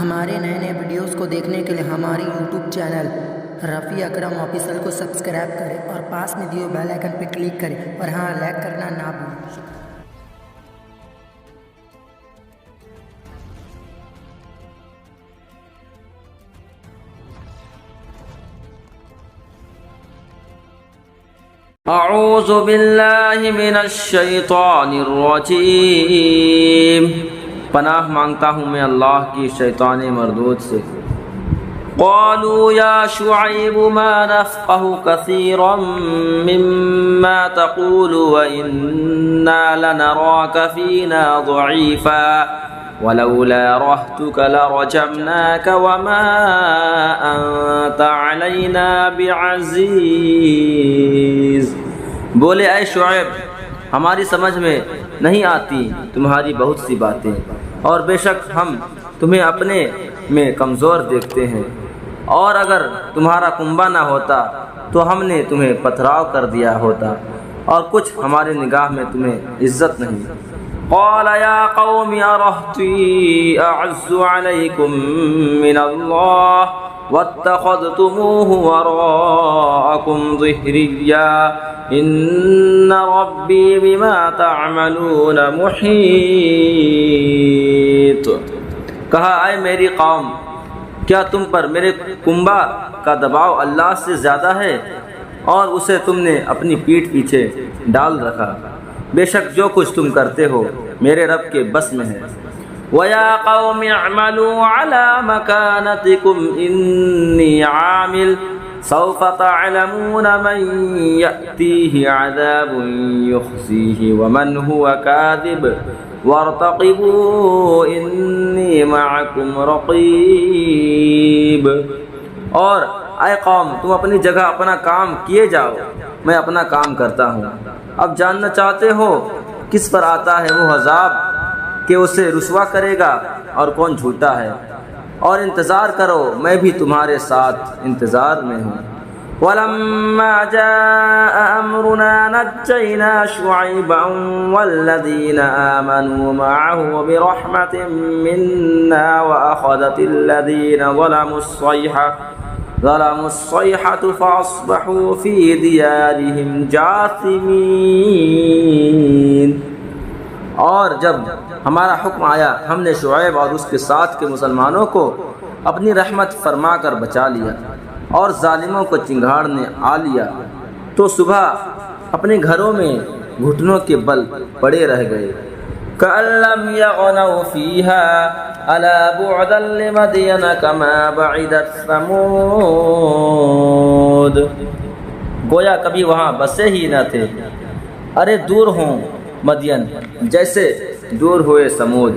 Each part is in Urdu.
ہمارے نئے ویڈیوز کو دیکھنے کے لیے ہماری یوٹیوب چینل رفیع اکرم آفیشل کو سبسکرائب کریں اور پاس میں دیے بیل آئیکن پہ کلک کریں اور ہاں لائک کرنا نہ بھولیں۔ اعوذ باللہ من الشیطان الرجیم، پناہ مانگتا ہوں میں اللہ کی شیطان مردود سے۔ قالوا یا شعیب ما نفقہ کثیرا مما تقول وإنا لنراک فینا ضعیفا ولولا رہتک لرجمناک وما انت علینا بعزیز۔ بولے اے شعیب، ہماری سمجھ میں نہیں آتی تمہاری بہت سی باتیں، اور بے شک ہم تمہیں اپنے میں کمزور دیکھتے ہیں، اور اگر تمہارا کنبہ نہ ہوتا تو ہم نے تمہیں پتھراؤ کر دیا ہوتا، اور کچھ ہمارے نگاہ میں تمہیں عزت نہیں۔ قال یا قوم ارہتی اعز علیکم من اللہ واتخذتموه وراءکم ظہریا ان ربی بما تعملون محیط۔ کہا اے میری قوم، کیا تم پر میرے کنبہ کا دباؤ اللہ سے زیادہ ہے، اور اسے تم نے اپنی پیٹھ پیچھے ڈال رکھا؟ بے شک جو کچھ تم کرتے ہو میرے رب کے بس میں ہے۔ وَيَا قَوْمِ اعْمَلُوا عَلَى مَكَانَتِكُمْ إِنِّي عَامِلٌ سَوْفَ تَعْلَمُونَ مَنْ يَأْتِيهِ عَذَابٌ يُخْزِيهِ وَمَنْ هُوَ كَاذِبٌ وَارْتَقِبُوا إِنِّي مَعَكُمْ رَقِيبٌ۔ اور اے قوم، تم اپنی جگہ اپنا کام کیے جاؤ، میں اپنا کام کرتا ہوں۔ اب جاننا چاہتے ہو کس پر آتا ہے وہ عذاب کہ اسے رسوا کرے گا اور کون جھوٹا ہے، اور انتظار کرو، میں بھی تمہارے ساتھ انتظار میں ہوں۔ وَلَمَّا جَاءَ أَمْرُنَا نَجَّيْنَا شُعَيْبًا وَالَّذِينَ آمَنُوا مَعَهُ بِرَحْمَةٍ مِنَّا وَأَخَذَتِ الَّذِينَ ظلموا الصيحة فأصبحوا في ديارهم جاثمين۔ اور جب ہمارا حکم آیا ہم نے شعیب اور اس کے ساتھ کے مسلمانوں کو اپنی رحمت فرما کر بچا لیا، اور ظالموں کو چنگھاڑ نے آ لیا تو صبح اپنے گھروں میں گھٹنوں کے بل پڑے رہ گئے۔ كَأَن لَّمْ يَغْنَوْا فِيهَا أَلَا بُعْدًا لِّمَدْيَنَ كَمَا بَعِدَتْ ثَمُودُ۔ گویا کبھی وہاں بسے ہی نہ تھے، ارے دور ہوں مدین جیسے دور ہوئے سمود۔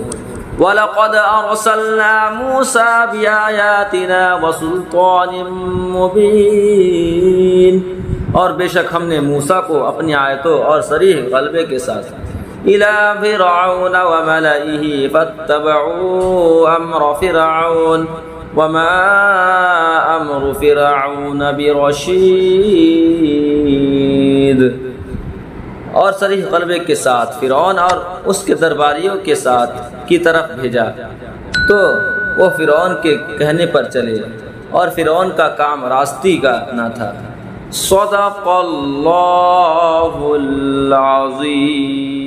وَلَقَدْ أَرْسَلْنَا مُوسَىٰ بِآيَاتِنَا وَسُلْطَانٍ مُّبِينٍ، اور بے شک ہم نے موسیٰ کو اپنی آیتوں اور صریح غلبے کے ساتھ إِلَىٰ فِرْعَوْنَ وَمَلَئِهِ فَاتَّبَعُوا أَمْرَ فِرْعَوْنَ وَمَا أَمْرُ فِرْعَوْنَ بِرَشِيدٍ۔ اور صریح غلبے کے ساتھ فرعون اور اس کے درباریوں کے ساتھ کی طرف بھیجا تو وہ فرعون کے کہنے پر چلے، اور فرعون کا کام راستی کا نہ تھا۔ صدق اللہ العظیم۔